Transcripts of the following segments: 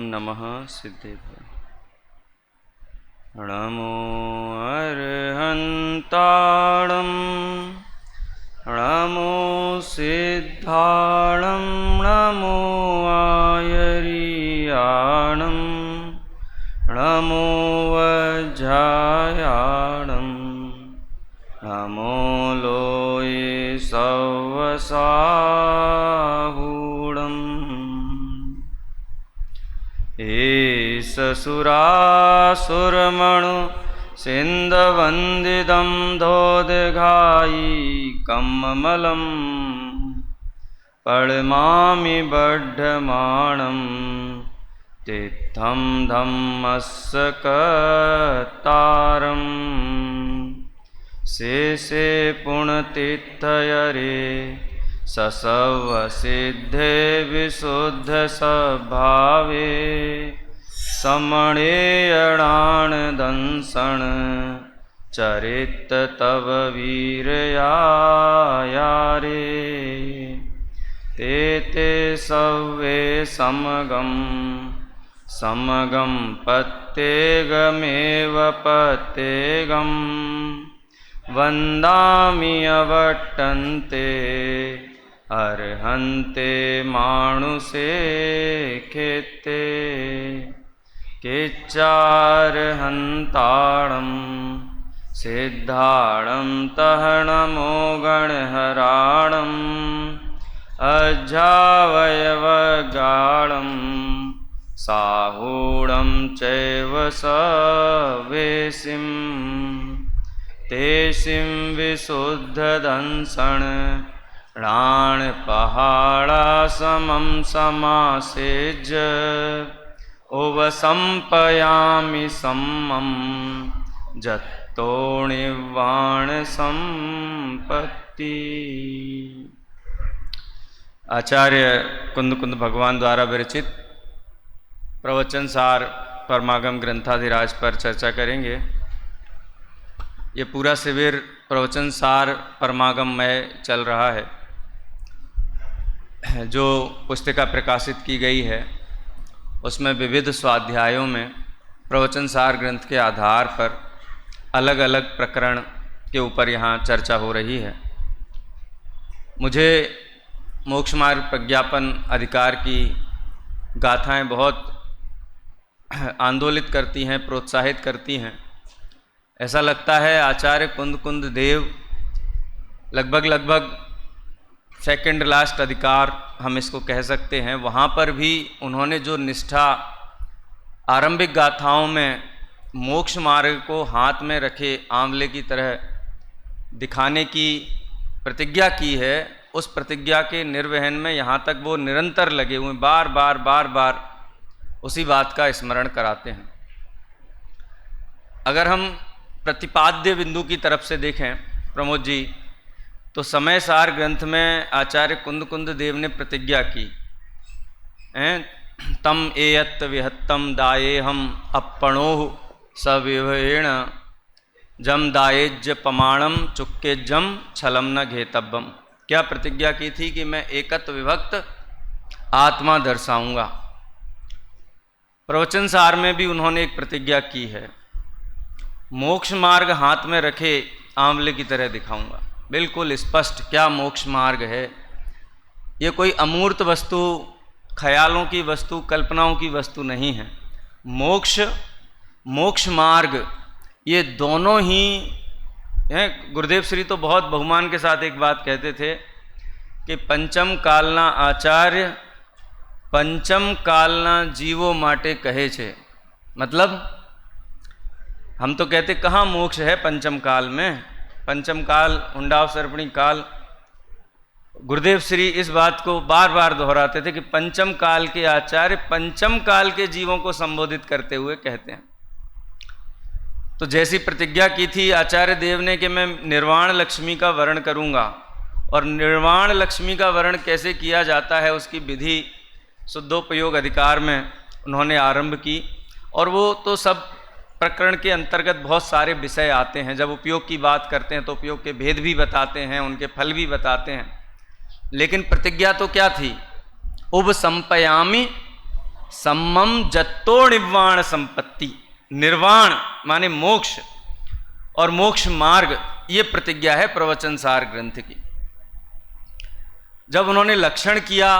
नमः सिद्धेभ्यो। नमो अर्हन्ताणं नमो सिद्धाणं नमो आयर्याणं नमो वज्रायाणं नमो लोये सवसाहूणम् एष सुरासुरमणु सिन्धवन्दितं धोदघायिकमलं पळमामि बड्ढमाणं तीर्थं धम्मस्य कर्तारम् शेषे पुण्यतीर्थयरे ससवसिद्धे विशुद्धस्वभावे समणेयणानदंसन् चरित तव वीरयारे ते सवे समगं पत्येगमेव पत्येगं वन्दामि अवट्टन्ते अर्हन्ते मानुषे खेते केच्चार्हन्ताणं सिद्धाणं तहनमो गणहराणम् अजावयवगाळं साहूणं चैव सवेशिं तेषिं विशुद्धदंसन् प्राणपहाडासमं समासेज्य उपसंपयामि सम्मं जत्तो निर्वाणसंपत्ति। आचार्य कुंद भगवान द्वारा विरचित प्रवचन सार परमागम ग्रंथाधिराज पर चर्चा करेंगे। ये पूरा शिविर प्रवचन सार परमागम में चल रहा है। जो पुस्तिका प्रकाशित की गई है उसमें विविध स्वाध्यायों में प्रवचन सार ग्रंथ के आधार पर अलग अलग प्रकरण के ऊपर यहाँ चर्चा हो रही है। मुझे मोक्ष मार्ग प्रज्ञापन अधिकार की गाथाएं बहुत आंदोलित करती हैं, प्रोत्साहित करती हैं। ऐसा लगता है आचार्य कुंद देव लगभग सेकंड लास्ट अधिकार हम इसको कह सकते हैं, वहाँ पर भी उन्होंने जो निष्ठा आरंभिक गाथाओं में मोक्ष मार्ग को हाथ में रखे आंवले की तरह दिखाने की प्रतिज्ञा की है, उस प्रतिज्ञा के निर्वहन में यहाँ तक वो निरंतर लगे हुए बार बार उसी बात का स्मरण कराते हैं। अगर हम प्रतिपाद्य बिंदु की तरफ से देखें प्रमोद जी, तो समय सार ग्रंथ में आचार्य कुंद देव ने प्रतिज्ञा की, तम एयत्त विहत्तम दायेहम अपणोह सविवेण जम दायेज्य पमाणम चुक्केजम छलम न घेतब्बम। क्या प्रतिज्ञा की थी कि मैं एकत्व विभक्त आत्मा दर्शाऊंगा। प्रवचन सार में भी उन्होंने एक प्रतिज्ञा की है, मोक्ष मार्ग हाथ में रखे आंवले की तरह दिखाऊंगा। बिल्कुल स्पष्ट क्या मोक्ष मार्ग है। ये कोई अमूर्त वस्तु, ख्यालों की वस्तु, कल्पनाओं की वस्तु नहीं है। मोक्ष मार्ग ये दोनों ही हैं। गुरुदेव श्री तो बहुत बहुमान के साथ एक बात कहते थे कि पंचम कालना आचार्य पंचम कालना जीवो माटे कहे छे। मतलब हम तो कहते कहाँ मोक्ष है पंचम काल में, पंचम काल हुंडाव सर्पणी काल। गुरुदेव श्री इस बात को बार बार दोहराते थे कि पंचम काल के आचार्य पंचम काल के जीवों को संबोधित करते हुए कहते हैं। तो जैसी प्रतिज्ञा की थी आचार्य देव ने कि मैं निर्वाण लक्ष्मी का वर्ण करूंगा, और निर्वाण लक्ष्मी का वर्ण कैसे किया जाता है उसकी विधि शुद्धोपयोग अधिकार में उन्होंने आरंभ की। और वो तो सब प्रकरण के अंतर्गत बहुत सारे विषय आते हैं। जब उपयोग की बात करते हैं तो उपयोग के भेद भी बताते हैं, उनके फल भी बताते हैं। लेकिन प्रतिज्ञा तो क्या थी, उपसंपयामि सम्मम जत्तो निर्वाण संपत्ति। निर्वाण माने मोक्ष और मोक्ष मार्ग, ये प्रतिज्ञा है प्रवचन सार ग्रंथ की। जब उन्होंने लक्षण किया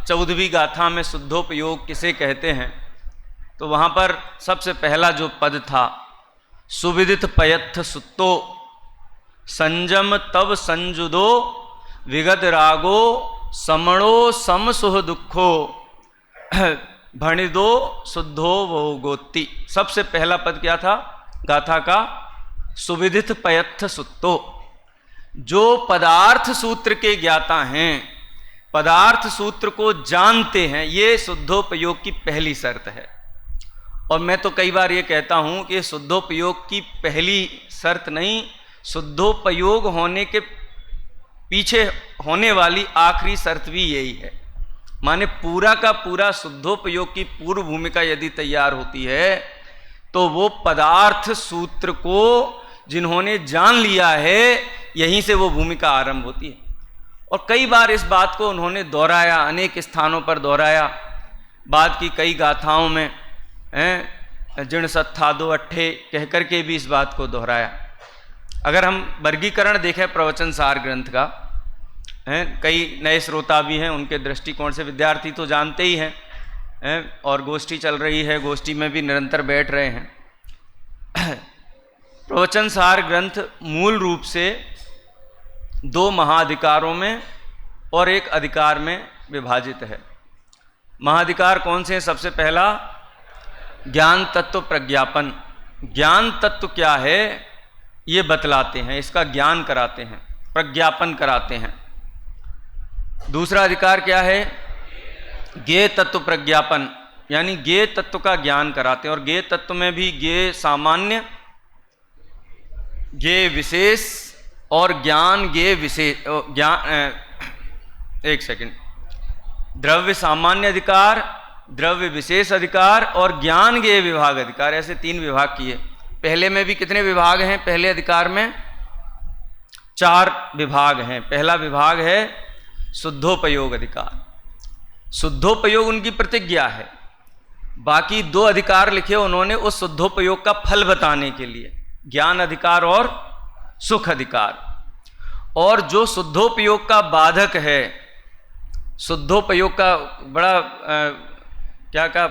14वीं गाथा में शुद्धोपयोग किसे कहते हैं, तो वहाँ पर सबसे पहला जो पद था, सुविदित पयत्थ सुत्तो संजम तब संजुदो विगत रागो समणो सम सुह दुखो भणिदो शुद्धो वो गोत्ती। सबसे पहला पद क्या था गाथा का? सुविदित पयत्थ सुत्तो। जो पदार्थ सूत्र के ज्ञाता हैं, पदार्थ सूत्र को जानते हैं, ये शुद्धोपयोग की पहली शर्त है। और मैं तो कई बार ये कहता हूँ कि शुद्धोपयोग की पहली शर्त नहीं, शुद्धोपयोग होने के पीछे होने वाली आखिरी शर्त भी यही है। माने पूरा का पूरा शुद्धोपयोग की पूर्व भूमिका यदि तैयार होती है, तो वो पदार्थ सूत्र को जिन्होंने जान लिया है, यहीं से वो भूमिका आरंभ होती है। और कई बार इस बात को उन्होंने दोहराया, अनेक स्थानों पर दोहराया। बाद की कई गाथाओं में जिण सत्थादो अट्ठे कह करके भी इस बात को दोहराया। अगर हम वर्गीकरण देखें प्रवचन सार ग्रंथ का, कई नए श्रोता भी हैं, उनके दृष्टिकोण से विद्यार्थी तो जानते ही हैं, और गोष्ठी चल रही है, गोष्ठी में भी निरंतर बैठ रहे हैं। प्रवचन सार ग्रंथ मूल रूप से 2 महाधिकारों में और एक अधिकार में विभाजित है। महाधिकार कौन से हैं? सबसे पहला ज्ञान तत्व प्रज्ञापन। ज्ञान तत्व क्या है ये बतलाते हैं, इसका ज्ञान कराते हैं, प्रज्ञापन कराते हैं। दूसरा अधिकार क्या है? ज्ञेय तत्व प्रज्ञापन, यानी ज्ञेय तत्व का ज्ञान कराते हैं। और ज्ञेय तत्व में भी ज्ञेय सामान्य, ज्ञेय विशेष और ज्ञान ज्ञेय विशेष, एक सेकंड, द्रव्य सामान्य अधिकार, द्रव्य विशेष अधिकार और ज्ञान ज्ञेय विभाग अधिकार, ऐसे 3 विभाग किए। पहले में भी कितने विभाग हैं? पहले अधिकार में 4 विभाग हैं। पहला विभाग है शुद्धोपयोग अधिकार। शुद्धोपयोग उनकी प्रतिज्ञा है। बाकी 2 अधिकार लिखे उन्होंने उस शुद्धोपयोग का फल बताने के लिए, ज्ञान अधिकार और सुख अधिकार। और जो शुद्धोपयोग का बाधक है, शुद्धोपयोग का बड़ा क्या कहा,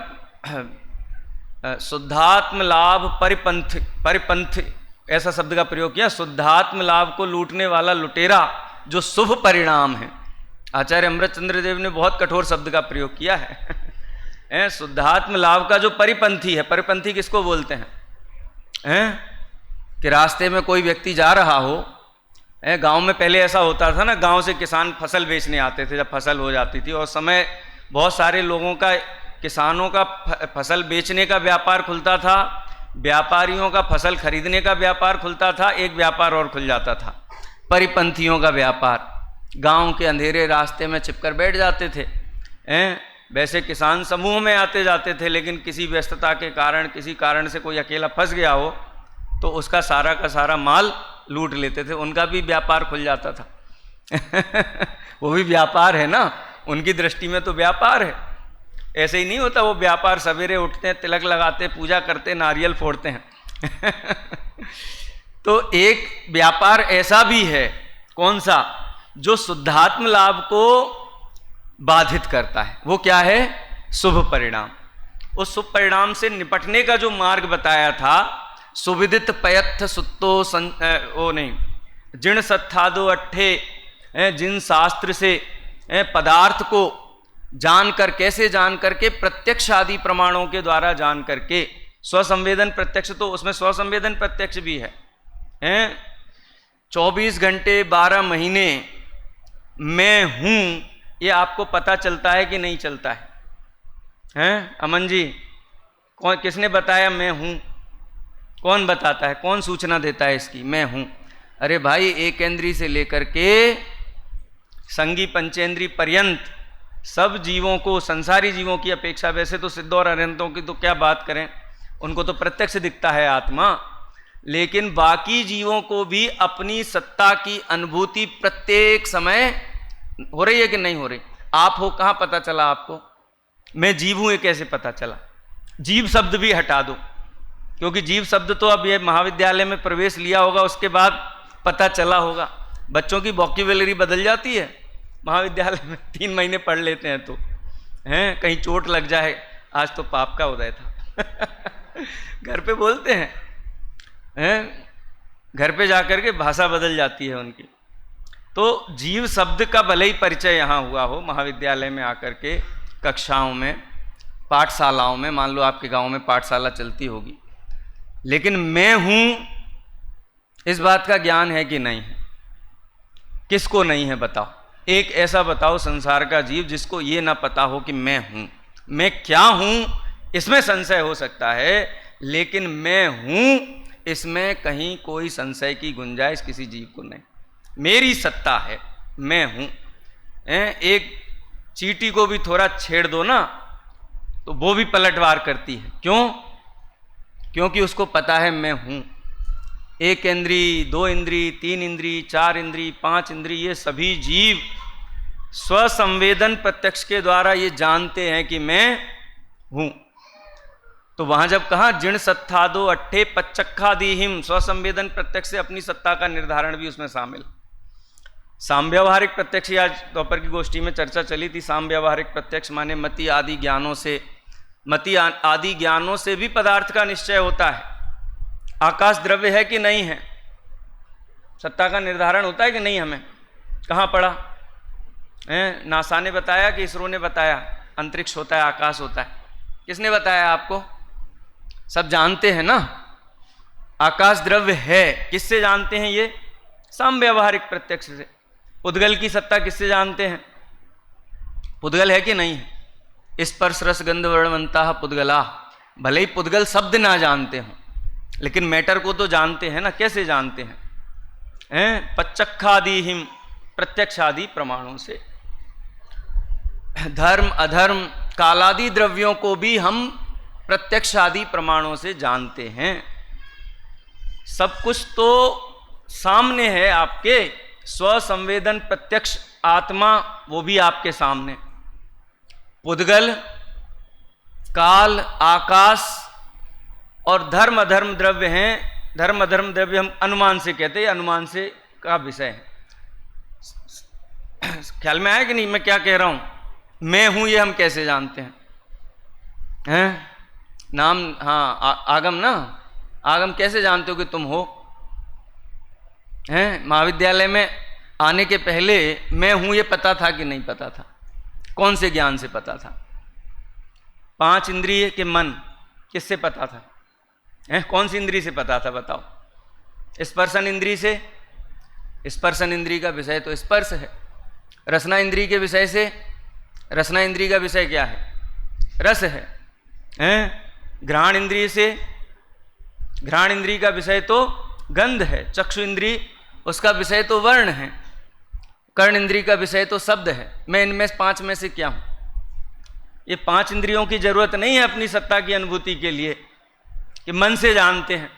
शुद्धात्म लाभ परिपंथ ऐसा शब्द का प्रयोग किया। शुद्धात्म लाभ को लूटने वाला लुटेरा जो शुभ परिणाम है, आचार्य अमृतचंद्र देव ने बहुत कठोर शब्द का प्रयोग किया है। शुद्धात्म लाभ का जो परिपंथी है, परिपंथी किसको बोलते हैं? कि रास्ते में कोई व्यक्ति जा रहा हो, गांव में पहले ऐसा होता था ना, गांव से किसान फसल बेचने आते थे जब फसल हो जाती थी, और समय बहुत सारे लोगों का, किसानों का फसल बेचने का व्यापार खुलता था, व्यापारियों का फसल खरीदने का व्यापार खुलता था, एक व्यापार और खुल जाता था, परिपंथियों का व्यापार। गांव के अंधेरे रास्ते में छिपकर बैठ जाते थे। वैसे किसान समूह में आते जाते थे, लेकिन किसी व्यस्तता के कारण, किसी कारण से कोई अकेला फंस गया हो तो उसका सारा का सारा माल लूट लेते थे, उनका भी व्यापार खुल जाता था। वो भी व्यापार है ना, उनकी दृष्टि में तो व्यापार है। ऐसे ही नहीं होता, वो व्यापार सवेरे उठते हैं, तिलक लगाते, पूजा करते, नारियल फोड़ते हैं। तो एक व्यापार ऐसा भी है, कौन सा? जो शुद्धात्म लाभ को बाधित करता है। वो क्या है? शुभ परिणाम। उस शुभ परिणाम से निपटने का जो मार्ग बताया था, सुविदित पयत्थ सुत्तो जिण सत्थादो अट्ठे, जिन शास्त्र से पदार्थ को जानकर, कैसे जान करके, प्रत्यक्ष आदि प्रमाणों के द्वारा जान करके, स्वसंवेदन प्रत्यक्ष, तो उसमें स्वसंवेदन प्रत्यक्ष भी है। 24 घंटे 12 महीने मैं हूं, ये आपको पता चलता है कि नहीं चलता है? अमन जी, कौन, किसने बताया मैं हूं? कौन बताता है? कौन सूचना देता है इसकी, मैं हूं? अरे भाई, एक इंद्री से लेकर के संगी पंचेंद्री पर्यंत सब जीवों को, संसारी जीवों की अपेक्षा, वैसे तो सिद्ध और अनंतों की तो क्या बात करें, उनको तो प्रत्यक्ष दिखता है आत्मा, लेकिन बाकी जीवों को भी अपनी सत्ता की अनुभूति प्रत्येक समय हो रही है कि नहीं हो रही? आप हो, कहाँ पता चला आपको? मैं जीव हूं ये कैसे पता चला? जीव शब्द भी हटा दो, क्योंकि जीव शब्द तो अब ये महाविद्यालय में प्रवेश लिया होगा उसके बाद पता चला होगा। बच्चों की वोकैब्युलरी बदल जाती है महाविद्यालय में, 3 महीने पढ़ लेते हैं तो हैं, कहीं चोट लग जाए, आज तो पाप का उदय था घर पे बोलते हैं, घर पे जाकर के भाषा बदल जाती है उनकी। तो जीव शब्द का भले ही परिचय यहाँ हुआ हो महाविद्यालय में आकर के, कक्षाओं में, पाठशालाओं में, मान लो आपके गांव में पाठशाला चलती होगी, लेकिन मैं हूं इस बात का ज्ञान है कि नहीं है? किसको नहीं है बताओ? एक ऐसा बताओ संसार का जीव जिसको ये ना पता हो कि मैं हूं, मैं क्या हूं इसमें संशय हो सकता है, लेकिन मैं हूं इसमें कहीं कोई संशय की गुंजाइश किसी जीव को नहीं। मेरी सत्ता है, मैं हूं। एक चींटी को भी थोड़ा छेड़ दो ना तो वो भी पलटवार करती है, क्यों? क्योंकि उसको पता है मैं हूं। 1 इंद्री, 2 इंद्री, 3 इंद्री, 4 इंद्री, 5 इंद्री, ये सभी जीव स्वसंवेदन प्रत्यक्ष के द्वारा ये जानते हैं कि मैं हूं। तो वहां जब कहा जिण सत्थादो अट्ठे पच्चक्खादीहिम, स्वसंवेदन प्रत्यक्ष से अपनी सत्ता का निर्धारण भी उसमें शामिल। सामव्यावहारिक प्रत्यक्ष, आज दोपहर की गोष्ठी में चर्चा चली थी, सामव्यावहारिक प्रत्यक्ष माने मति आदि ज्ञानों से, मति आदि ज्ञानों से भी पदार्थ का निश्चय होता है। आकाश द्रव्य है कि नहीं है, सत्ता का निर्धारण होता है कि नहीं? हमें कहाँ पढ़ा है? नासा ने बताया कि इसरो ने बताया? अंतरिक्ष होता है, आकाश होता है, किसने बताया आपको? सब जानते हैं ना। आकाश द्रव्य है, किससे जानते हैं? ये सामव्यावहारिक प्रत्यक्ष से। पुद्गल की सत्ता किससे जानते हैं? पुद्गल है कि नहीं है? स्पर्श रस गंध वर्णवंता पुद्गला, भले ही पुद्गल शब्द ना जानते हो लेकिन मैटर को तो जानते हैं ना। कैसे जानते हैं? पच्चक्खादीहिम, प्रत्यक्षादि प्रमाणों से। धर्म अधर्म कालादि द्रव्यों को भी हम प्रत्यक्षादि प्रमाणों से जानते हैं। सब कुछ तो सामने है आपके, स्वसंवेदन प्रत्यक्ष आत्मा वो भी आपके सामने। पुद्गल, काल, आकाश और धर्म अधर्म द्रव्य हैं। धर्म अधर्म द्रव्य हम अनुमान से कहते हैं, अनुमान से का विषय है। ख्याल में आया कि नहीं मैं क्या कह रहा हूं? मैं हूं ये हम कैसे जानते हैं? नाम, हाँ, आगम ना, आगम कैसे जानते हो कि तुम हो? हैं? महाविद्यालय में आने के पहले मैं हूं ये पता था कि नहीं पता था? कौन से ज्ञान से पता था? 5 इंद्रिय के मन, किससे पता था? हैं? कौन सी इंद्री से पता था बताओ? स्पर्शन इंद्री से। स्पर्शन इंद्री का विषय तो स्पर्श है। रसना इंद्री के विषय से, रसना इंद्री का विषय क्या है? रस है। हैं? घ्राण इंद्रिय से, घ्राण इंद्री का विषय तो गंध है। चक्षु इंद्री, उसका विषय तो वर्ण है। कर्ण इंद्री का विषय तो शब्द है। मैं इनमें 5 में से क्या हूं? ये 5 इंद्रियों की जरूरत नहीं है अपनी सत्ता की अनुभूति के लिए कि मन से जानते हैं।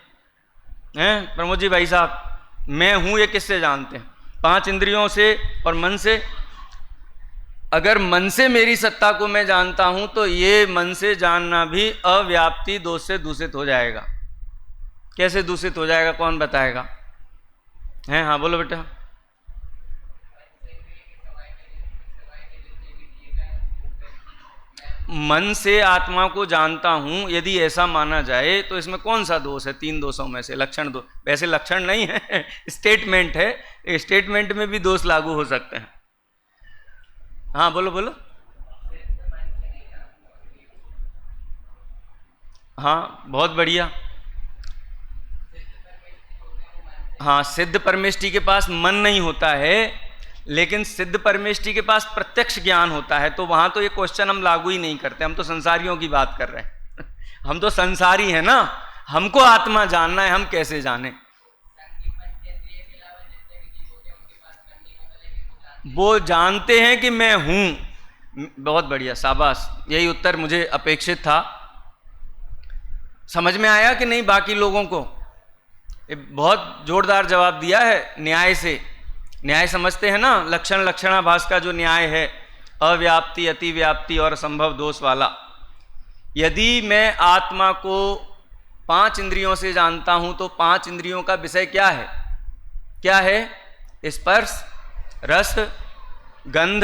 प्रमोद जी भाई साहब, मैं हूं ये किससे जानते हैं? 5 इंद्रियों से और मन से। अगर मन से मेरी सत्ता को मैं जानता हूं तो ये मन से जानना भी अव्याप्ति दोष से दूषित हो जाएगा। कैसे दूषित हो जाएगा? कौन बताएगा? हैं? हाँ बोलो बेटा। मन से आत्मा को जानता हूं यदि ऐसा माना जाए तो इसमें कौन सा दोष है? 3 दोषों में से लक्षण दो। वैसे लक्षण नहीं है, स्टेटमेंट है। स्टेटमेंट में भी दोष लागू हो सकते हैं। हाँ बोलो बोलो। हाँ बहुत बढ़िया। हाँ, सिद्ध परमेष्टि के पास मन नहीं होता है, लेकिन सिद्ध परमेष्टि के पास प्रत्यक्ष ज्ञान होता है। तो वहां तो ये क्वेश्चन हम लागू ही नहीं करते। हम तो संसारियों की बात कर रहे हैं। हम तो संसारी हैं ना, हमको आत्मा जानना है, हम कैसे जाने? वो जानते हैं कि मैं हूं। बहुत बढ़िया, शाबाश, यही उत्तर मुझे अपेक्षित था। समझ में आया कि नहीं बाकी लोगों को? बहुत जोरदार जवाब दिया है न्याय से। न्याय समझते हैं ना, लक्षण लक्षणाभास का जो न्याय है, अव्याप्ति, अतिव्याप्ति और असंभव दोष वाला। यदि मैं आत्मा को 5 इंद्रियों से जानता हूं तो 5 इंद्रियों का विषय क्या है? क्या है? स्पर्श, रस, गंध,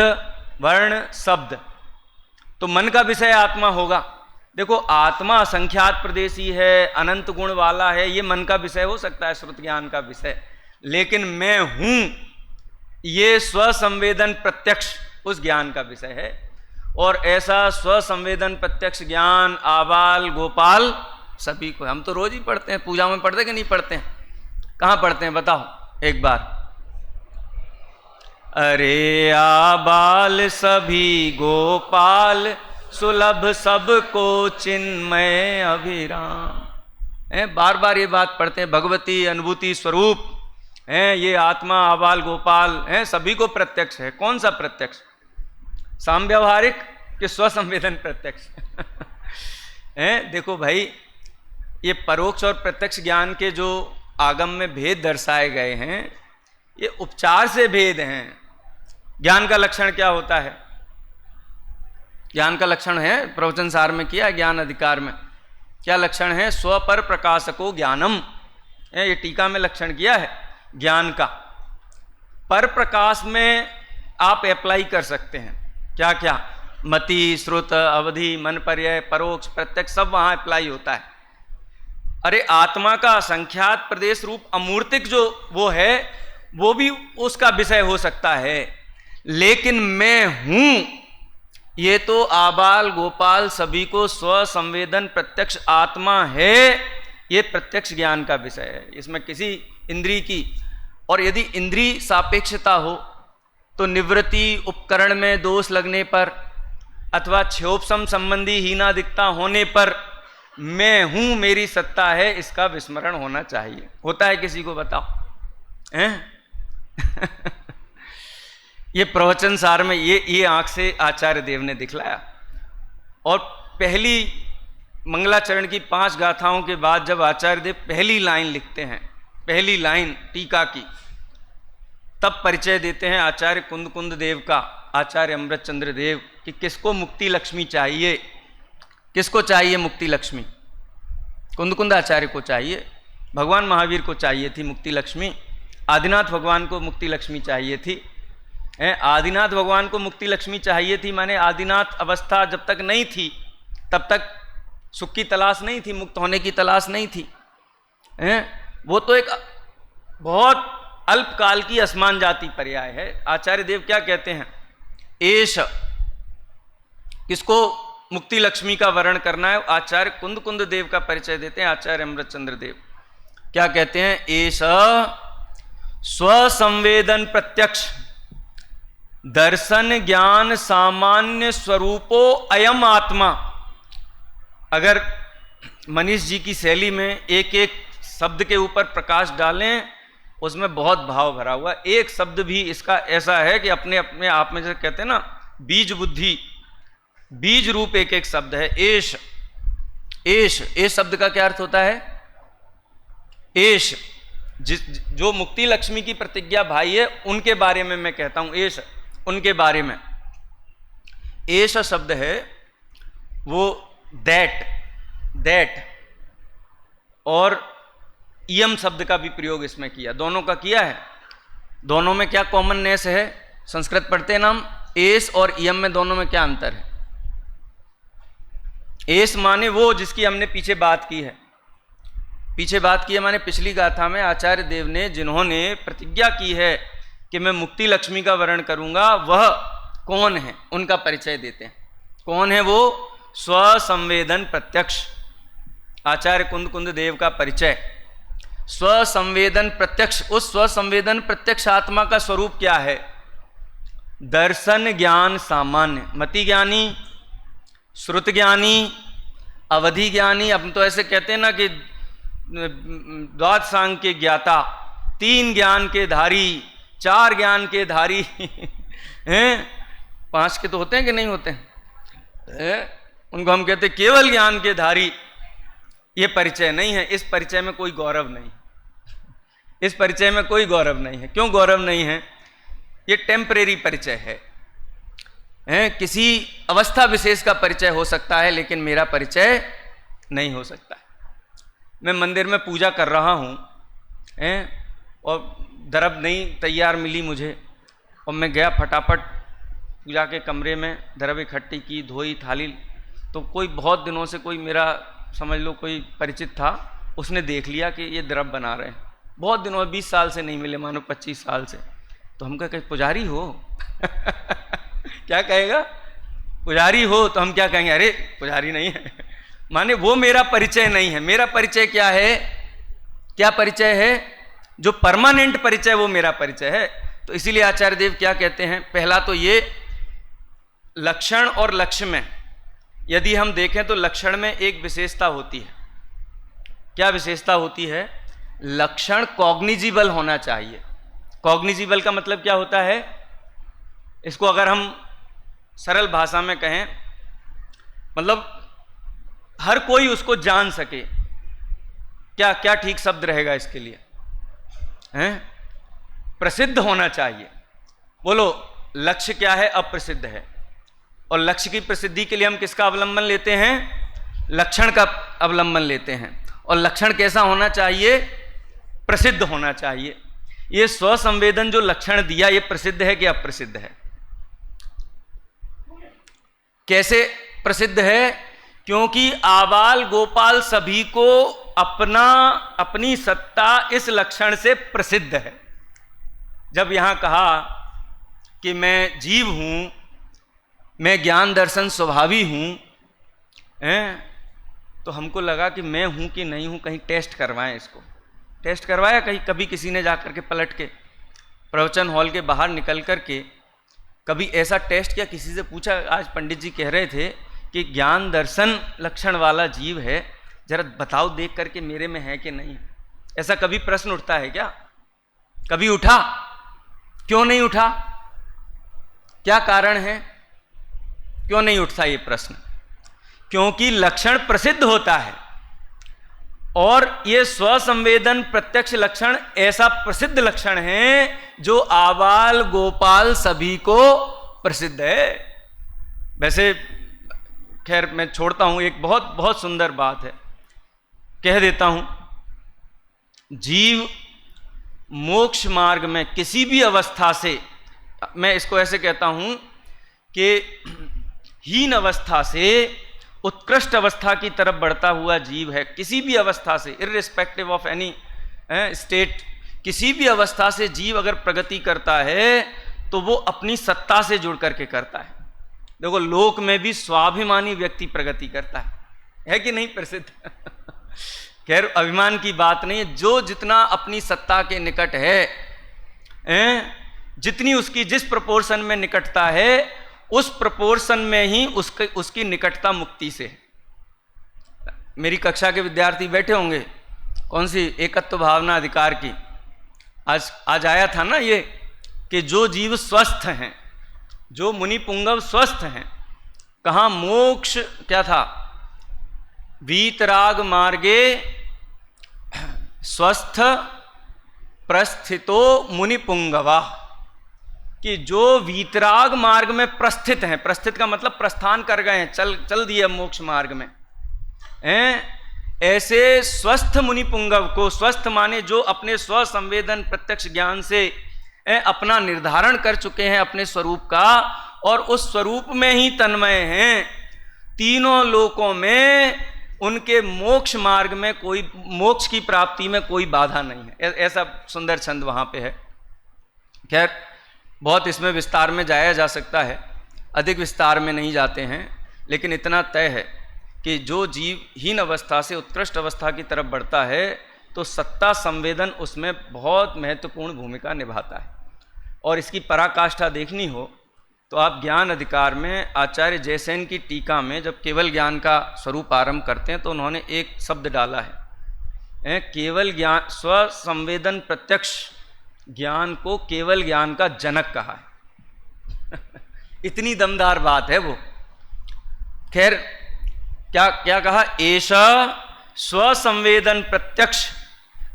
वर्ण, शब्द। तो मन का विषय आत्मा होगा। देखो, आत्मा असंख्यात प्रदेशी है, अनंत गुण वाला है, ये मन का विषय हो सकता है, श्रुत ज्ञान का विषय। लेकिन मैं हूं, ये स्वसंवेदन प्रत्यक्ष उस ज्ञान का विषय है। और ऐसा स्वसंवेदन प्रत्यक्ष ज्ञान आबाल गोपाल सभी को, हम तो रोज ही पढ़ते हैं, पूजा में पढ़ते कि नहीं पढ़ते हैं? कहाँ पढ़ते हैं बताओ एक बार। अरे आबाल सभी गोपाल, सुलभ सबको चिन्मय अभिराम। बार बार ये बात पढ़ते हैं, भगवती अनुभूति स्वरूप है ये आत्मा, आबाल गोपाल है, सभी को प्रत्यक्ष है। कौन सा प्रत्यक्ष? सामव्यवहारिक कि स्वसंवेदन प्रत्यक्ष? देखो भाई, ये परोक्ष और प्रत्यक्ष ज्ञान के जो आगम में भेद दर्शाए गए हैं, ये उपचार से भेद हैं। ज्ञान का लक्षण क्या होता है? ज्ञान का लक्षण है, प्रवचन सार में किया, ज्ञान अधिकार में क्या लक्षण है? स्वपर प्रकाशको ज्ञानम, ये टीका में लक्षण किया है ज्ञान का। पर प्रकाश में आप अप्लाई कर सकते हैं क्या क्या? मति, श्रुत, अवधि, मन पर्यय, परोक्ष, प्रत्यक्ष, सब वहां अप्लाई होता है। अरे आत्मा का असंख्यात प्रदेश रूप अमूर्तिक जो वो है, वो भी उसका विषय हो सकता है। लेकिन मैं हूं, ये तो आबाल गोपाल सभी को स्वसंवेदन प्रत्यक्ष आत्मा है, ये प्रत्यक्ष ज्ञान का विषय है। इसमें किसी इंद्री की, और यदि इंद्री सापेक्षता हो तो निवृत्ति उपकरण में दोष लगने पर अथवा क्षोभसम संबंधी हीनादिकता होने पर मैं हूं, मेरी सत्ता है, इसका विस्मरण होना चाहिए। होता है किसी को? बताओ हैं? ये प्रवचन सार में ये आंख से आचार्य देव ने दिखलाया। और पहली मंगलाचरण की 5 गाथाओं के बाद जब आचार्य देव पहली लाइन लिखते हैं, पहली लाइन टीका की, तब परिचय देते हैं आचार्य कुंद कुंद देव का, आचार्य अमृत चंद्र देव, कि किसको मुक्ति लक्ष्मी चाहिए। किसको चाहिए मुक्ति लक्ष्मी? कुंद कुंद आचार्य को चाहिए। भगवान महावीर को चाहिए थी मुक्ति लक्ष्मी, आदिनाथ भगवान को मुक्ति लक्ष्मी चाहिए थी। आदिनाथ भगवान को मुक्ति लक्ष्मी चाहिए थी, माने आदिनाथ अवस्था जब तक नहीं थी तब तक सुख की तलाश नहीं थी, मुक्त होने की तलाश नहीं थी। वो तो एक बहुत अल्पकाल की असमान जाति पर्याय है। आचार्य देव क्या कहते हैं? एश, किसको मुक्ति लक्ष्मी का वर्ण करना है? आचार्य कुंद कुंद देव का परिचय देते हैं आचार्य अमृत चंद्र देव। क्या कहते हैं? एश स्वसंवेदन प्रत्यक्ष दर्शन ज्ञान सामान्य स्वरूपो अयम आत्मा। अगर मनीष जी की शैली में एक एक शब्द के ऊपर प्रकाश डालें, उसमें बहुत भाव भरा हुआ। एक शब्द भी इसका ऐसा है कि अपने अपने आप में, जैसे कहते हैं ना बीज बुद्धि, बीज रूप एक एक शब्द है। एश, एश, एश शब्द का क्या अर्थ होता है? एश, जो मुक्ति लक्ष्मी की प्रतिज्ञा भाई है, उनके बारे में मैं कहता हूं। एश, उनके बारे में। एश शब्द है वो दैट, और इयम शब्द का भी प्रयोग इसमें किया, दोनों का किया है। दोनों में क्या कॉमननेस है? संस्कृत पढ़ते हैं ना हम, एस और इयम में दोनों में क्या अंतर है? एस माने वो जिसकी हमने पीछे बात की है। पीछे बात की है माने पिछली गाथा में आचार्य देव ने जिन्होंने प्रतिज्ञा की है कि मैं मुक्ति लक्ष्मी का वर्ण करूंगा, वह कौन है, उनका परिचय देते हैं। कौन है वो? स्वसंवेदन प्रत्यक्ष, आचार्य कुंद कुंद देव का परिचय। स्वसंवेदन प्रत्यक्ष, उस स्वसंवेदन प्रत्यक्ष आत्मा का स्वरूप क्या है? दर्शन ज्ञान सामान्य, मति ज्ञानी, श्रुत ज्ञानी, अवधि ज्ञानी। अब तो ऐसे कहते हैं ना कि द्वादशांग के ज्ञाता, 3 ज्ञान के धारी, 4 ज्ञान के धारी हैं, 5 के तो होते हैं कि नहीं होते हैं? उनको हम कहते हैं केवल ज्ञान के धारी। ये परिचय नहीं है, इस परिचय में कोई गौरव नहीं, इस परिचय में कोई गौरव नहीं है। क्यों गौरव नहीं है? ये टेम्परेरी परिचय है। किसी अवस्था विशेष का परिचय हो सकता है, लेकिन मेरा परिचय नहीं हो सकता। मैं मंदिर में पूजा कर रहा हूँ और दरब नहीं तैयार मिली मुझे, और मैं गया फटाफट पूजा के कमरे में, दरब इकट्ठी की, धोई थाली, तो कोई बहुत दिनों से कोई मेरा समझ लो कोई परिचित था, उसने देख लिया कि ये दरब बना रहे हैं, बहुत दिनों 20 साल से नहीं मिले, मानो 25 साल से। तो हम कहे पुजारी हो क्या कहेगा, पुजारी हो? तो हम क्या कहेंगे, अरे पुजारी नहीं है माने वो मेरा परिचय नहीं है। मेरा परिचय क्या है, क्या परिचय है? जो परमानेंट परिचय वो मेरा परिचय है। तो इसीलिए आचार्य देव क्या कहते हैं, पहला तो ये लक्षण और लक्ष्य में यदि हम देखें तो लक्षण में एक विशेषता होती है। क्या विशेषता होती है? लक्षण कॉग्निजिबल होना चाहिए। कॉग्निजिबल का मतलब क्या होता है? इसको अगर हम सरल भाषा में कहें, मतलब हर कोई उसको जान सके। क्या क्या ठीक शब्द रहेगा इसके लिए? हैं? प्रसिद्ध होना चाहिए। बोलो, लक्ष्य क्या है? अप्रसिद्ध है। और लक्ष्य की प्रसिद्धि के लिए हम किसका अवलंबन लेते हैं? लक्षण का अवलंबन लेते हैं। और लक्षण कैसा होना चाहिए? प्रसिद्ध होना चाहिए। ये स्वसंवेदन जो लक्षण दिया, ये प्रसिद्ध है कि अप्रसिद्ध है? कैसे प्रसिद्ध है? क्योंकि आबाल गोपाल सभी को अपनी सत्ता इस लक्षण से प्रसिद्ध है। जब यहां कहा कि मैं जीव हूं, मैं ज्ञान दर्शन स्वभावी हूं, तो हमको लगा कि मैं हूं कि नहीं हूं, कहीं टेस्ट करवाएं इसको। टेस्ट करवाया कहीं? कभी किसी ने जाकर के पलट के प्रवचन हॉल के बाहर निकल कर के कभी ऐसा टेस्ट किया? किसी से पूछा? आज पंडित जी कह रहे थे कि ज्ञान दर्शन लक्षण वाला जीव है, जरा बताओ देख करके मेरे में है कि नहीं। ऐसा कभी प्रश्न उठता है क्या? कभी उठा? क्यों नहीं उठा? क्या कारण है क्यों नहीं उठता ये प्रश्न? क्योंकि लक्षण प्रसिद्ध होता है, और ये स्वसंवेदन प्रत्यक्ष लक्षण ऐसा प्रसिद्ध लक्षण है जो आबाल गोपाल सभी को प्रसिद्ध है। वैसे खैर मैं छोड़ता हूं, एक बहुत बहुत सुंदर बात है, कह देता हूं। जीव मोक्ष मार्ग में किसी भी अवस्था से, मैं इसको ऐसे कहता हूं कि हीन अवस्था से उत्कृष्ट अवस्था की तरफ बढ़ता हुआ जीव है। किसी भी अवस्था से, इर्रिस्पेक्टिव ऑफ एनी स्टेट, किसी भी अवस्था से जीव अगर प्रगति करता है तो वो अपनी सत्ता से जुड़ करके करता है। देखो, लोक में भी स्वाभिमानी व्यक्ति प्रगति करता है कि नहीं? प्रसिद्ध खैर अभिमान की बात नहीं है, जो जितना अपनी सत्ता के निकट है, जितनी उसकी जिस प्रोपोर्शन में निकटता है, उस प्रोपोर्शन में ही उसकी निकटता मुक्ति से है। मेरी कक्षा के विद्यार्थी बैठे होंगे, कौन सी एकत्व भावना अधिकार की, आज आया था ना ये, कि जो जीव स्वस्थ हैं, जो मुनि पुंगव स्वस्थ हैं, कहाँ मोक्ष क्या था? वीतराग मार्गे स्वस्थ प्रस्थितो मुनि पुंगवा, कि जो वीतराग मार्ग में प्रस्थित हैं, प्रस्थित का मतलब प्रस्थान कर गए हैं, चल दिए मोक्ष मार्ग में, ऐसे स्वस्थ मुनि पुंगव को, स्वस्थ माने जो अपने स्व संवेदन प्रत्यक्ष ज्ञान से अपना निर्धारण कर चुके हैं अपने स्वरूप का, और उस स्वरूप में ही तन्मय हैं, तीनों लोकों में उनके मोक्ष मार्ग में कोई, मोक्ष की प्राप्ति में कोई बाधा नहीं है। ऐसा सुंदर छंद वहां पे है। खैर बहुत इसमें विस्तार में जाया जा सकता है, अधिक विस्तार में नहीं जाते हैं, लेकिन इतना तय है कि जो जीव हीन अवस्था से उत्कृष्ट अवस्था की तरफ बढ़ता है तो सत्ता संवेदन उसमें बहुत महत्वपूर्ण भूमिका निभाता है। और इसकी पराकाष्ठा देखनी हो तो आप ज्ञान अधिकार में आचार्य जयसेन की टीका में जब केवल ज्ञान का स्वरूप आरंभ करते हैं तो उन्होंने एक शब्द डाला है, केवल ज्ञान, स्व संवेदन प्रत्यक्ष ज्ञान को केवल ज्ञान का जनक कहा है इतनी दमदार बात है वो। खैर क्या क्या कहा? एषा स्वसंवेदन प्रत्यक्ष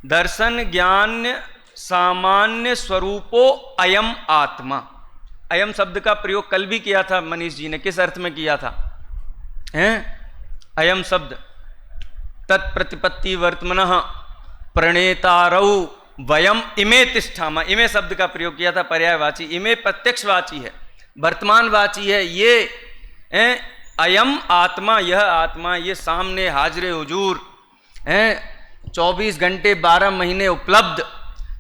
दर्शन ज्ञान सामान्य स्वरूपो अयम आत्मा। अयम शब्द का प्रयोग कल भी किया था मनीष जी ने, किस अर्थ में किया था? हैं? अयम शब्द तत्प्रतिपत्ति वर्तमनः प्रणेतारौ वयम इमे तिष्ठामा, इमे शब्द का प्रयोग किया था, पर्यायवाची। इमे प्रत्यक्षवाची है, वर्तमानवाची है। ये अयम आत्मा, यह आत्मा, ये सामने हाजिर हुजूर हैं, 24 घंटे 12 महीने उपलब्ध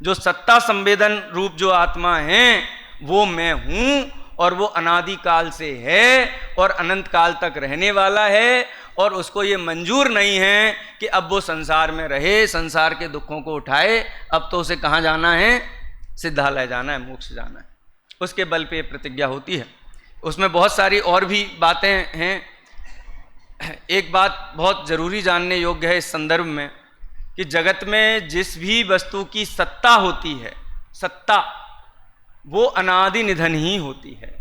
जो सत्ता संवेदन रूप जो आत्मा है, वो मैं हूं, और वो अनादि काल से है और अनंत काल तक रहने वाला है, और उसको ये मंजूर नहीं है कि अब वो संसार में रहे, संसार के दुखों को उठाए। अब तो उसे कहाँ जाना है? सिद्धालय जाना है, मोक्ष जाना है। उसके बल पे प्रतिज्ञा होती है। उसमें बहुत सारी और भी बातें हैं। एक बात बहुत जरूरी जानने योग्य है इस संदर्भ में कि जगत में जिस भी वस्तु की सत्ता होती है, सत्ता, वो अनादि निधन ही होती है।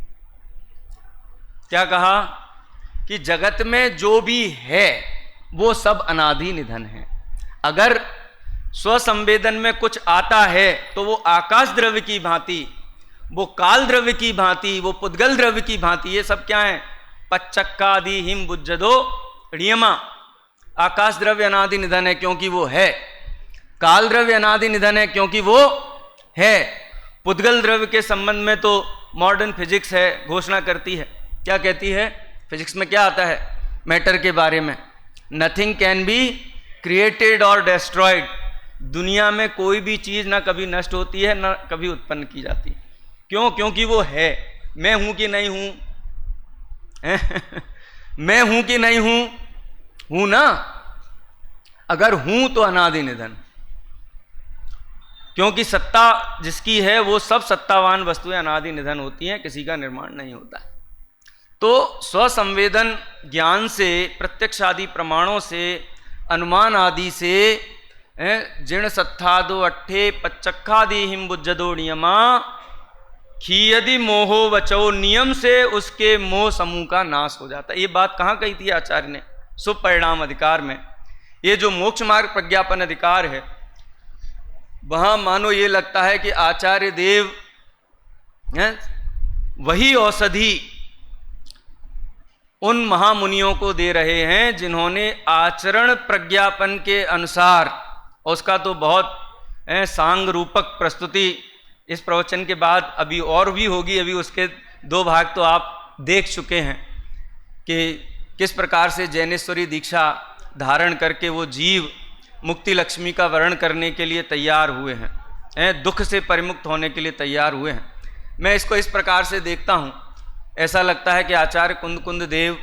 क्या कहा? कि जगत में जो भी है वो सब अनादि निधन है। अगर स्वसंवेदन में कुछ आता है तो वो आकाश द्रव्य की भांति, वो काल द्रव्य की भांति, वो पुद्गल द्रव्य की भांति, ये सब क्या है? पच्चक्कादि हिम बुज्जदो ऋयमा। आकाश द्रव्य अनादि निधन है क्योंकि वो है, काल द्रव्य अनादि निधन है क्योंकि वो है। पुद्गल द्रव्य के संबंध में तो मॉडर्न फिजिक्स है, घोषणा करती है। क्या कहती है? फिजिक्स में क्या आता है मैटर के बारे में? नथिंग कैन बी क्रिएटेड और डेस्ट्रॉयड। दुनिया में कोई भी चीज ना कभी नष्ट होती है ना कभी उत्पन्न की जाती है। क्यों? क्योंकि वो है। मैं हूं कि नहीं हूं? मैं हूं कि नहीं हूं? हूं ना। अगर हूं तो अनादि निधन, क्योंकि सत्ता जिसकी है वो सब सत्तावान वस्तुएं अनादि निधन होती हैं, किसी का निर्माण नहीं होता है। तो स्वसंवेदन ज्ञान से, प्रत्यक्ष आदि प्रमाणों से, अनुमान आदि से जिण सत्थादो अट्ठे पच्चक्खादि हिम बुज्जदो नियमा खीयदि मोहो वचो, नियम से उसके मोह समूह का नाश हो जाता है। ये बात कहाँ कही थी आचार्य ने? शुभ परिणाम अधिकार में। ये जो मोक्ष मार्ग प्रज्ञापन अधिकार है, वहां मानो ये लगता है कि आचार्य देव वही औषधि उन महामुनियों को दे रहे हैं जिन्होंने आचरण प्रज्ञापन के अनुसार, उसका तो बहुत सांग रूपक प्रस्तुति इस प्रवचन के बाद अभी और भी होगी। अभी उसके 2 भाग तो आप देख चुके हैं कि किस प्रकार से जैनेश्वरी दीक्षा धारण करके वो जीव मुक्ति लक्ष्मी का वर्ण करने के लिए तैयार हुए हैं, दुख से परिमुक्त होने के लिए तैयार हुए हैं। मैं इसको इस प्रकार से देखता हूँ, ऐसा लगता है कि आचार्य कुंद देव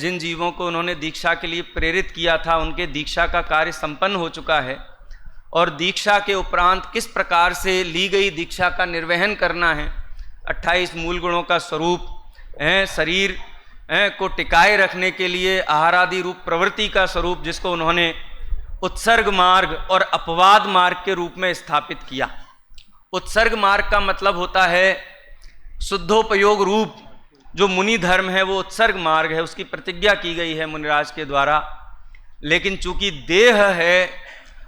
जिन जीवों को उन्होंने दीक्षा के लिए प्रेरित किया था, उनके दीक्षा का कार्य संपन्न हो चुका है, और दीक्षा के उपरांत किस प्रकार से ली गई दीक्षा का निर्वहन करना है। 28 मूल गुणों का स्वरूप शरीर को टिकाए रखने के लिए आहारादि रूप प्रवृत्ति का स्वरूप, जिसको उन्होंने उत्सर्ग मार्ग और अपवाद मार्ग के रूप में स्थापित किया। उत्सर्ग मार्ग का मतलब होता है शुद्धोपयोग रूप जो मुनि धर्म है, वो उत्सर्ग मार्ग है, उसकी प्रतिज्ञा की गई है मुनिराज के द्वारा। लेकिन चूंकि देह है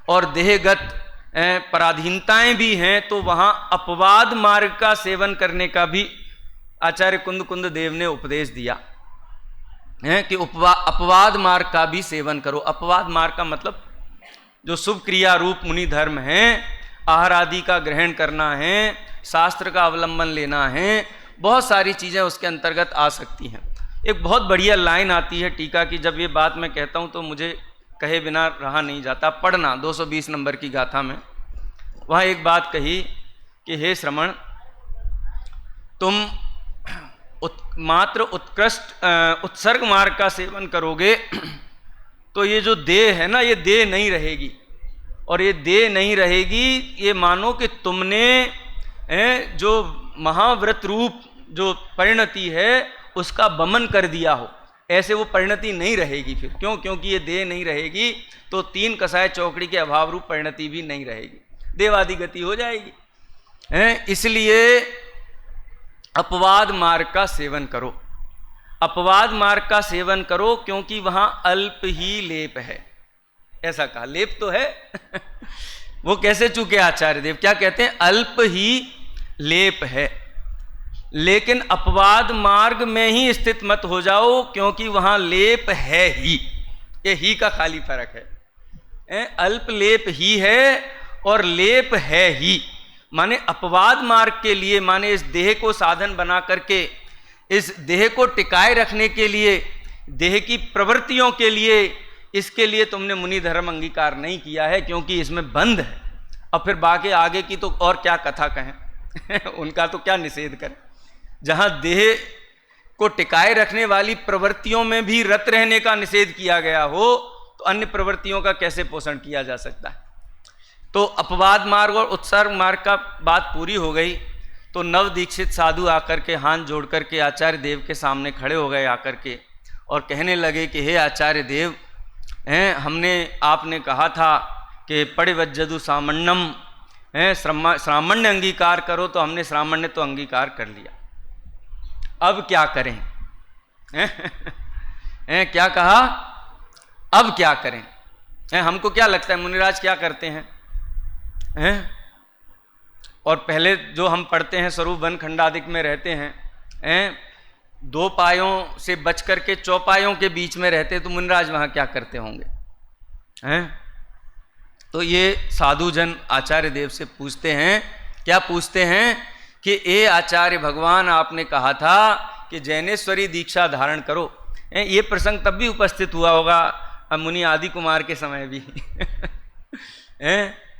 और देहगत पराधीनताएं भी हैं, तो वहां अपवाद मार्ग का सेवन करने का भी आचार्य कुंद देव ने उपदेश दिया है कि अपवाद मार्ग का भी सेवन करो। अपवाद मार्ग का मतलब जो शुभ क्रिया रूप मुनि धर्म है, आहार आदि का ग्रहण करना है, शास्त्र का अवलंबन लेना है, बहुत सारी चीज़ें उसके अंतर्गत आ सकती हैं। एक बहुत बढ़िया लाइन आती है टीका की, जब ये बात मैं कहता हूँ तो मुझे कहे बिना रहा नहीं जाता। पढ़ना 220 नंबर की गाथा में, वहाँ एक बात कही कि हे श्रमण, तुम मात्र उत्कृष्ट उत्सर्ग मार्ग का सेवन करोगे तो ये जो देह है ना, ये देह नहीं रहेगी। और ये देह नहीं रहेगी, ये मानो कि तुमने जो महाव्रत रूप जो परिणति है उसका वमन कर दिया हो। ऐसे वो परिणति नहीं रहेगी फिर। क्यों? क्योंकि ये देह नहीं रहेगी तो 3 कसाय चौकड़ी के अभाव रूप परिणति भी नहीं रहेगी, देवादि गति हो जाएगी। इसलिए अपवाद मार्ग का सेवन करो। अपवाद मार्ग का सेवन करो क्योंकि वहां अल्प ही लेप है। ऐसा कहा, लेप तो है वो कैसे चूके आचार्य देव? क्या कहते हैं? अल्प ही लेप है। लेकिन अपवाद मार्ग में ही स्थित मत हो जाओ, क्योंकि वहां लेप है ही। ये ही का खाली फर्क है। अल्प लेप ही है और लेप है ही, माने अपवाद मार्ग के लिए, माने इस देह को साधन बना करके, इस देह को टिकाए रखने के लिए, देह की प्रवृत्तियों के लिए, इसके लिए तुमने मुनि धर्म अंगीकार नहीं किया है, क्योंकि इसमें बंध है। और फिर बाकी आगे की तो और क्या कथा कहें उनका तो क्या निषेध करें। जहां देह को टिकाए रखने वाली प्रवृत्तियों में भी रत रहने का निषेध किया गया हो, तो अन्य प्रवृत्तियों का कैसे पोषण किया जा सकता है। तो अपवाद मार्ग और उत्सर्ग मार्ग का बात पूरी हो गई। तो नव दीक्षित साधु आकर के हाथ जोड़ करके आचार्य देव के सामने खड़े हो गए आकर के, और कहने लगे कि हे आचार्य देव, हमने आपने कहा था कि परिवज्जदु सामण्यम, श्रामण्य अंगीकार करो, तो हमने श्रामण्य तो अंगीकार कर लिया, अब क्या करें। क्या कहा, अब क्या करें। हमको क्या लगता है मुनिराज क्या करते हैं, और पहले जो हम पढ़ते हैं स्वरूप वन खंडादिक में रहते हैं, दो पायों से बच करके चौपायों के बीच में रहते, तो मुनिराज वहां क्या करते होंगे। तो ये साधुजन आचार्य देव से पूछते हैं, क्या पूछते हैं कि ए आचार्य भगवान, आपने कहा था कि जैनेश्वरी दीक्षा धारण करो। ये प्रसंग तब भी उपस्थित हुआ होगा मुनि आदि कुमार के समय भी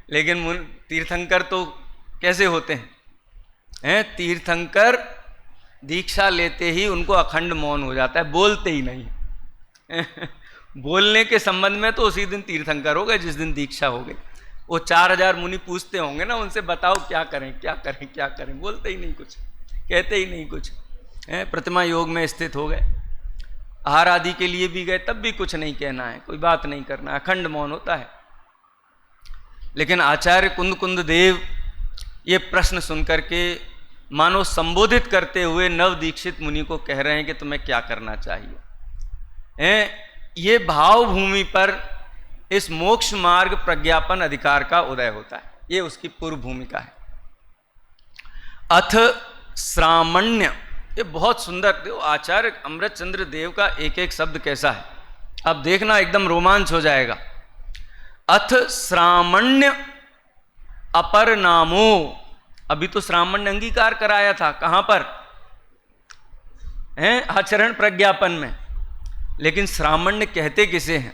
लेकिन तीर्थंकर तो कैसे होते हैं, तीर्थंकर दीक्षा लेते ही उनको अखंड मौन हो जाता है, बोलते ही नहीं बोलने के संबंध में तो उसी दिन तीर्थंकर हो गए जिस दिन दीक्षा हो गई। वो 4000 मुनि पूछते होंगे ना उनसे, बताओ क्या करें क्या करें क्या करें, बोलते ही नहीं कुछ, कहते ही नहीं कुछ। प्रतिमा योग में स्थित हो गए, आहार आदि के लिए भी गए, तब भी कुछ नहीं कहना है, कोई बात नहीं करना है, अखंड मौन होता है। लेकिन आचार्य कुंद कुंद देव ये प्रश्न सुनकर के मानो संबोधित करते हुए नव दीक्षित मुनि को कह रहे हैं कि तुम्हें क्या करना चाहिए। ये भाव भूमि पर इस मोक्ष मार्ग प्रज्ञापन अधिकार का उदय होता है, ये उसकी पूर्व भूमिका है। अथ श्रामण्य, ये बहुत सुंदर, आचार्य अमृतचंद्र देव का एक एक शब्द कैसा है, अब देखना एकदम रोमांच हो जाएगा। अथ श्रामण्य अपर नामो, अभी तो श्रामण्य अंगीकार कराया था, कहां पर हैं, आचरण प्रज्ञापन में, लेकिन श्रामण्य कहते किसे हैं,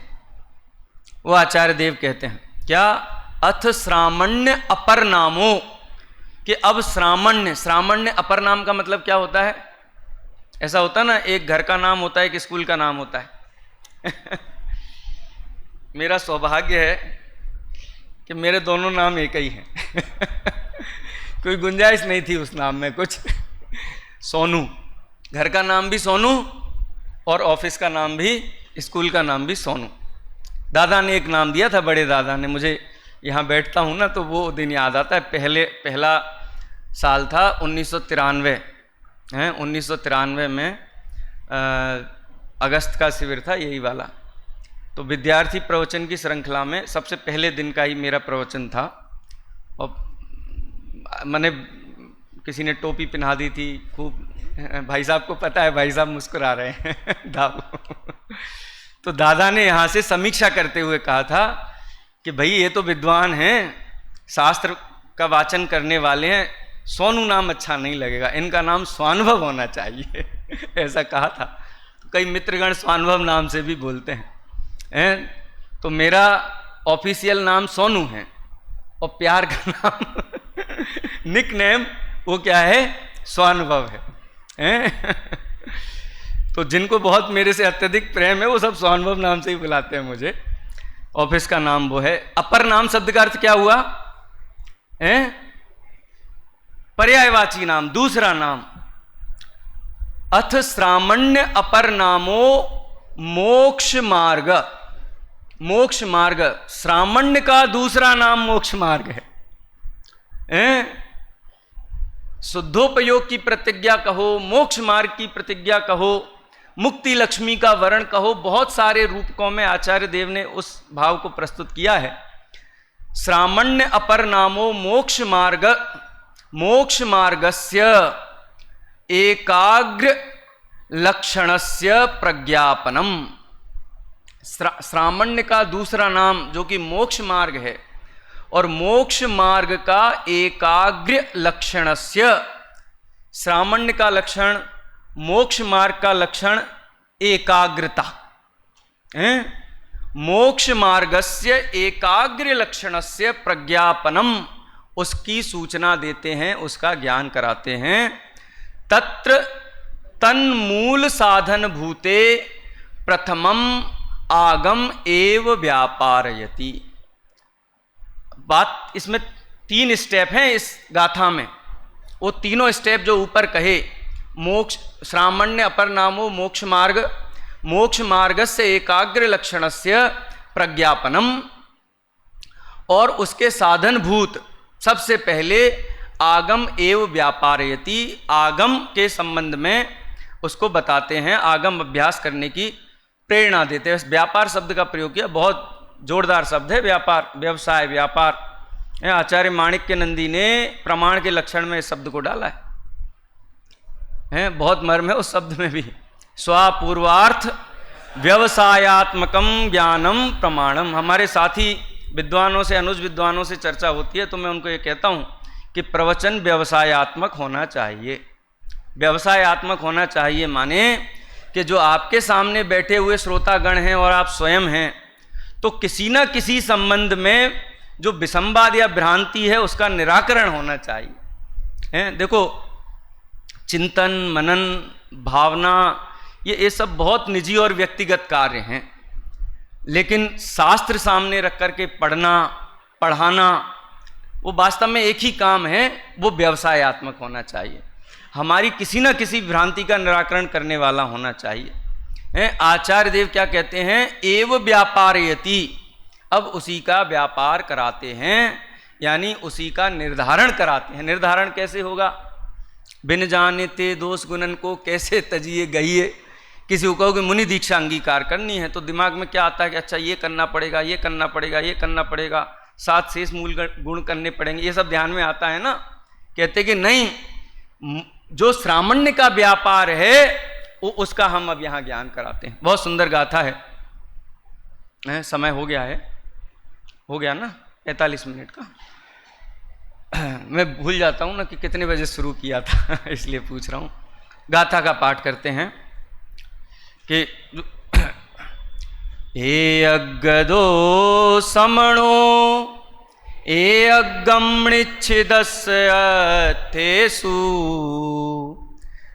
वो आचार्य देव कहते हैं क्या, अथ श्रामण्य अपर नामो, कि अब श्रामण्य, श्रामण्य अपर नाम का मतलब क्या होता है, ऐसा होता ना, एक घर का नाम होता है, एक स्कूल का नाम होता है मेरा सौभाग्य है कि मेरे दोनों नाम एक ही हैं कोई गुंजाइश नहीं थी उस नाम में कुछ सोनू, घर का नाम भी सोनू और ऑफिस का नाम भी, स्कूल का नाम भी सोनू। दादा ने एक नाम दिया था, बड़े दादा ने, मुझे यहाँ बैठता हूँ ना तो वो दिन याद आता है। पहला साल था 1993 है, 1993 में अगस्त का शिविर था यही वाला। तो विद्यार्थी प्रवचन की श्रृंखला में सबसे पहले दिन का ही मेरा प्रवचन था, और मैंने किसी ने टोपी पहना दी थी खूब, भाई साहब को पता है, भाई साहब मुस्कुरा रहे हैं दाऊ तो दादा ने यहाँ से समीक्षा करते हुए कहा था कि भाई ये तो विद्वान हैं, शास्त्र का वाचन करने वाले हैं, सोनू नाम अच्छा नहीं लगेगा, इनका नाम स्वानुभव होना चाहिए ऐसा कहा था। तो कई मित्रगण स्वानुभव नाम से भी बोलते हैं, तो मेरा ऑफिशियल नाम सोनू है और प्यार का नाम निक नेम वो क्या है, स्वानुभव है तो जिनको बहुत मेरे से अत्यधिक प्रेम है वो सब स्वानुभव नाम से ही बुलाते हैं मुझे। ऑफिस का नाम वो है। अपर नाम शब्द का अर्थ क्या हुआ, पर्यायवाची नाम, दूसरा नाम। अथ श्रामण्य अपर नामो मोक्ष मार्ग, मोक्ष मार्ग, श्रामण्य का दूसरा नाम मोक्ष मार्ग है। शुद्धोपयोग की प्रतिज्ञा कहो, मोक्ष मार्ग की प्रतिज्ञा कहो, मुक्ति लक्ष्मी का वर्ण कहो, बहुत सारे रूपकों में आचार्य देव ने उस भाव को प्रस्तुत किया है। श्रामण्य अपर नामो मोक्ष मार्ग, मोक्ष मार्गस्य एकाग्र लक्षणस्य प्रज्ञापनम। श्रामण्य का दूसरा नाम जो कि मोक्ष मार्ग है, और मोक्ष मार्ग का एकाग्र लक्षणस्य, श्रामण्य का लक्षण, मोक्ष मार्ग का लक्षण एकाग्रता है। मोक्ष मार्गस्य एकाग्र लक्षणस्य प्रज्ञापनम, उसकी सूचना देते हैं, उसका ज्ञान कराते हैं। तत्र तन्मूल साधन भूते प्रथमम आगम एव व्यापारयति। बात इसमें 3 स्टेप हैं इस गाथा में। वो तीनों स्टेप जो ऊपर कहे, मोक्ष श्रामण्य अपर नामो मोक्ष मार्ग, मोक्ष मार्गस्य एकाग्र लक्षणस्य प्रज्ञापनम, और उसके साधनभूत सबसे पहले आगम एव व्यापारयति, आगम के संबंध में उसको बताते हैं, आगम अभ्यास करने की प्रेरणा देते हैं। व्यापार शब्द का प्रयोग किया, बहुत जोरदार शब्द है व्यापार, व्यवसाय, व्यापार। आचार्य माणिक्य नंदी ने प्रमाण के लक्षण में इस शब्द को डाला है, बहुत मर्म है उस शब्द में भी। स्वापूर्वार्थ व्यवसायात्मकम ज्ञानम प्रमाणम। हमारे साथी विद्वानों से, अनुज विद्वानों से चर्चा होती है तो मैं उनको ये कहता हूँ कि प्रवचन व्यवसायात्मक होना चाहिए। व्यवसायात्मक होना चाहिए माने कि जो आपके सामने बैठे हुए श्रोतागण हैं और आप स्वयं हैं, तो किसी न किसी संबंध में जो विसंवाद या भ्रांति है उसका निराकरण होना चाहिए। देखो, चिंतन, मनन, भावना, ये सब बहुत निजी और व्यक्तिगत कार्य हैं, लेकिन शास्त्र सामने रख करके पढ़ना, पढ़ाना, वो वास्तव में एक ही काम है, वो व्यवसायात्मक होना चाहिए। हमारी किसी न किसी भ्रांति का निराकरण करने वाला होना चाहिए। आचार्य देव क्या कहते हैं? एव व्यापारयति, अब उसी का व्यापार कराते हैं, यानी उसी का निर्धारण कराते हैं। निर्धारण कैसे होगा? बिन जाने ते दोष गुणन को कैसे तजिए गहिए। किसी को कहो कि मुनि दीक्षा अंगीकार करनी है तो दिमाग में क्या आता है कि अच्छा ये करना पड़ेगा, ये करना पड़ेगा, ये करना पड़ेगा, 7 शेष मूल गुण करने पड़ेंगे, ये सब ध्यान में आता है ना। कहते कि नहीं, जो श्रामण्य का व्यापार है वो उसका हम अब यहाँ ज्ञान कराते हैं। बहुत सुंदर गाथा है। समय हो गया है, हो गया ना 45 मिनट का। मैं भूल जाता हूँ ना कि कितने बजे शुरू किया था इसलिए पूछ रहा हूँ। गाथा का पाठ करते हैं कि ए अग्गदो समणो ए अगमणिच्छिदस्यथेषु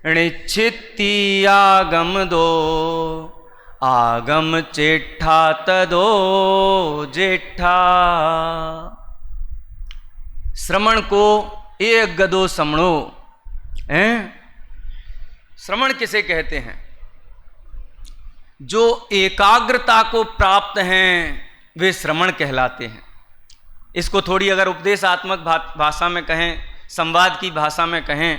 णिच्छित्ति आगम दो आगम चेठा तदो जेठा। श्रमण को ए अग्गदो समणो, श्रमण किसे कहते हैं? जो एकाग्रता को प्राप्त हैं वे श्रमण कहलाते हैं। इसको थोड़ी अगर उपदेशात्मक भाषा में कहें, संवाद की भाषा में कहें,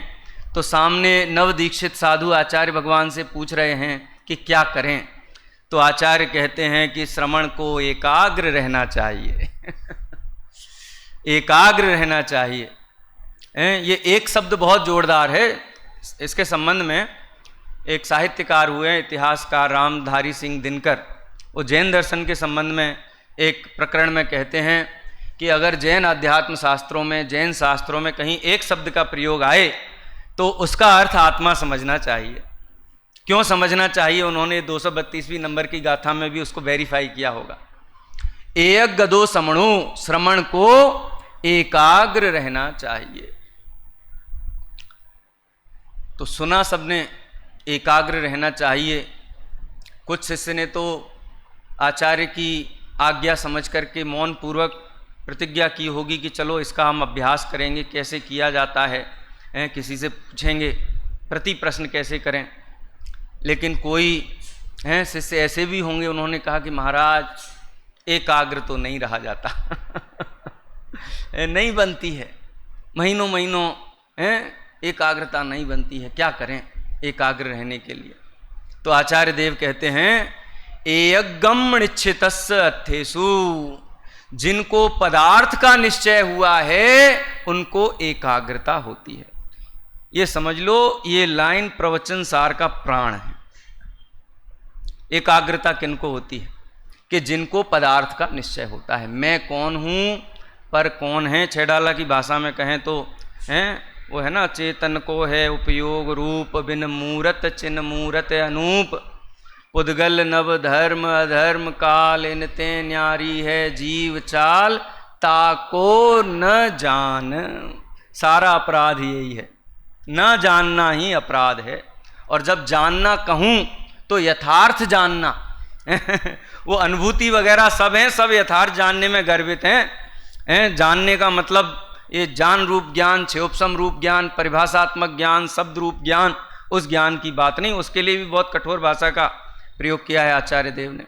तो सामने नवदीक्षित साधु आचार्य भगवान से पूछ रहे हैं कि क्या करें, तो आचार्य कहते हैं कि श्रमण को एकाग्र रहना चाहिए एकाग्र रहना चाहिए। ये एक शब्द बहुत जोरदार है। इसके संबंध में एक साहित्यकार हुए हैं, इतिहासकार रामधारी सिंह दिनकर, वो जैन दर्शन के संबंध में एक प्रकरण में कहते हैं कि अगर जैन अध्यात्म शास्त्रों में, जैन शास्त्रों में कहीं एक शब्द का प्रयोग आए तो उसका अर्थ आत्मा समझना चाहिए। क्यों समझना चाहिए? उन्होंने 232वीं नंबर की गाथा में भी उसको वेरीफाई किया होगा। एयक गदो समणु, श्रमण को एकाग्र रहना चाहिए। तो सुना सबने एकाग्र रहना चाहिए। कुछ शिष्य ने तो आचार्य की आज्ञा समझ करके मौन पूर्वक प्रतिज्ञा की होगी कि चलो इसका हम अभ्यास करेंगे, कैसे किया जाता है, किसी से पूछेंगे, प्रति प्रश्न कैसे करें। लेकिन कोई शिष्य ऐसे भी होंगे, उन्होंने कहा कि महाराज एकाग्र तो नहीं रहा जाता नहीं बनती है, महीनों महीनों एकाग्रता नहीं बनती है, क्या करें एकाग्र रहने के लिए? तो आचार्य देव कहते हैं एयगम निश्चितस्य अथेषु, जिनको पदार्थ का निश्चय हुआ है उनको एकाग्रता होती है। ये समझ लो, ये लाइन प्रवचन सार का प्राण है। एकाग्रता किनको होती है? कि जिनको पदार्थ का निश्चय होता है। मैं कौन हूँ, पर कौन है। छैडाला की भाषा में कहें तो हैं, वो है ना, चेतन को है उपयोग रूप, बिन मूरत चिन्ह मूरत अनूप, पुद्गल नव धर्म अधर्म काल, इनते न्यारी है जीव चाल, ताको न जान। सारा अपराध यही है, न जानना ही अपराध है। और जब जानना कहूँ तो यथार्थ जानना वो अनुभूति वगैरह सब हैं, सब यथार्थ जानने में गर्वित हैं। जानने का मतलब ये ज्ञान रूप ज्ञान, क्षयोपम रूप ज्ञान, परिभाषात्मक ज्ञान, शब्द रूप ज्ञान, उस ज्ञान की बात नहीं। उसके लिए भी बहुत कठोर भाषा का प्रयोग किया है आचार्य देव ने।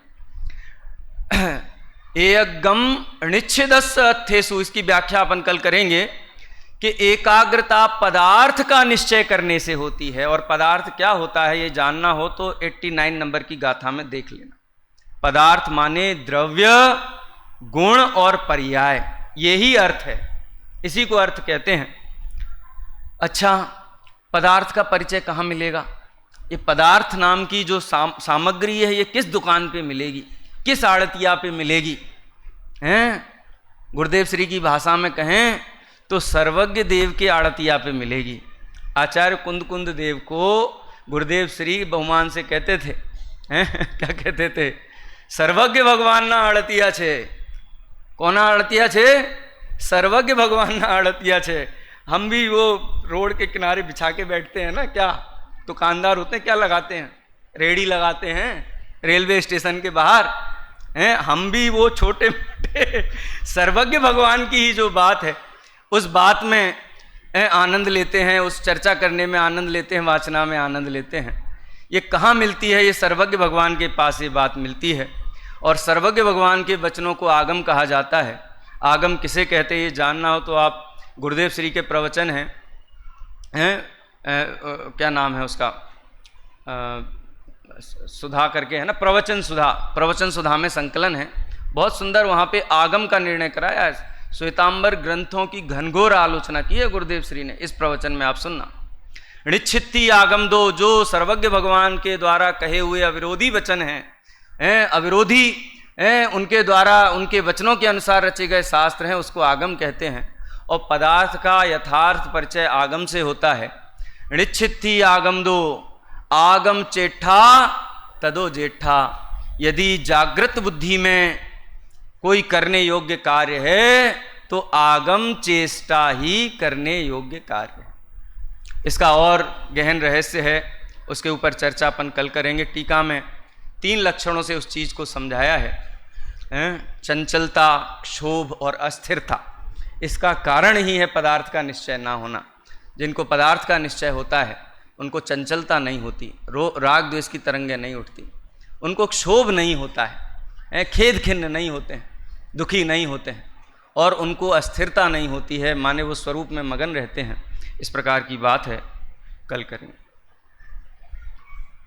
एयगम निच्छिदस् अर्थेषु, इसकी व्याख्या अपन कल करेंगे कि एकाग्रता पदार्थ का निश्चय करने से होती है। और पदार्थ क्या होता है ये जानना हो तो 89 नंबर की गाथा में देख लेना। पदार्थ माने द्रव्य, गुण और पर्याय, यही अर्थ है, इसी को अर्थ कहते हैं। अच्छा, पदार्थ का परिचय कहाँ मिलेगा? ये पदार्थ नाम की जो सामग्री है ये किस दुकान पे मिलेगी, किस आड़तिया पे मिलेगी? हैं, गुरुदेव श्री की भाषा में कहें तो सर्वज्ञ देव के आड़तिया पे मिलेगी। आचार्य कुंद देव को गुरुदेव श्री बहुमान से कहते थे, हैं क्या कहते थे? सर्वज्ञ भगवान ना आड़तिया छे। कोना आड़तिया छे? सर्वज्ञ भगवान ना आड़तिया छे। हम भी वो रोड के किनारे बिछा के बैठते हैं ना, क्या दुकानदार होते हैं, क्या लगाते हैं? रेडी लगाते हैं रेलवे स्टेशन के बाहर हैं। हम भी वो छोटे मोटे सर्वज्ञ भगवान की ही जो बात है उस बात में आनंद लेते हैं, उस चर्चा करने में आनंद लेते हैं, वाचना में आनंद लेते हैं। ये कहाँ मिलती है? ये सर्वज्ञ भगवान के पास ये बात मिलती है। और सर्वज्ञ भगवान के वचनों को आगम कहा जाता है। आगम किसे कहते हैं ये जानना हो तो आप गुरुदेव श्री के प्रवचन हैं, क्या नाम है उसका, सुधा करके है ना, प्रवचन सुधा। प्रवचन सुधा में संकलन है, बहुत सुंदर। वहाँ पे आगम का निर्णय कराया है। श्वेतांबर ग्रंथों की घनघोर आलोचना की है गुरुदेव श्री ने। इस प्रवचन में आप सुनना, निश्चित्ती आगम दो, जो सर्वज्ञ भगवान के द्वारा कहे हुए अविरोधी वचन हैं, अविरोधी उनके द्वारा उनके वचनों के अनुसार रचे गए शास्त्र हैं, उसको आगम कहते हैं। और पदार्थ का यथार्थ परिचय आगम से होता है। निश्चित्ती आगम दो, आगम चेठा तदो जेठा। यदि जागृत बुद्धि में कोई करने योग्य कार्य है तो आगम चेष्टा ही करने योग्य कार्य है। इसका और गहन रहस्य है, उसके ऊपर चर्चा अपन कल करेंगे। टीका में 3 लक्षणों से उस चीज़ को समझाया है, चंचलता, क्षोभ और अस्थिरता। इसका कारण ही है पदार्थ का निश्चय ना होना। जिनको पदार्थ का निश्चय होता है उनको चंचलता नहीं होती, राग द्वेष की तरंगें नहीं उठती, उनको क्षोभ नहीं होता है, खेद खिन्न नहीं होते हैं, दुखी नहीं होते हैं, और उनको अस्थिरता नहीं होती है, माने वो स्वरूप में मगन रहते हैं। इस प्रकार की बात है, कल करेंगे।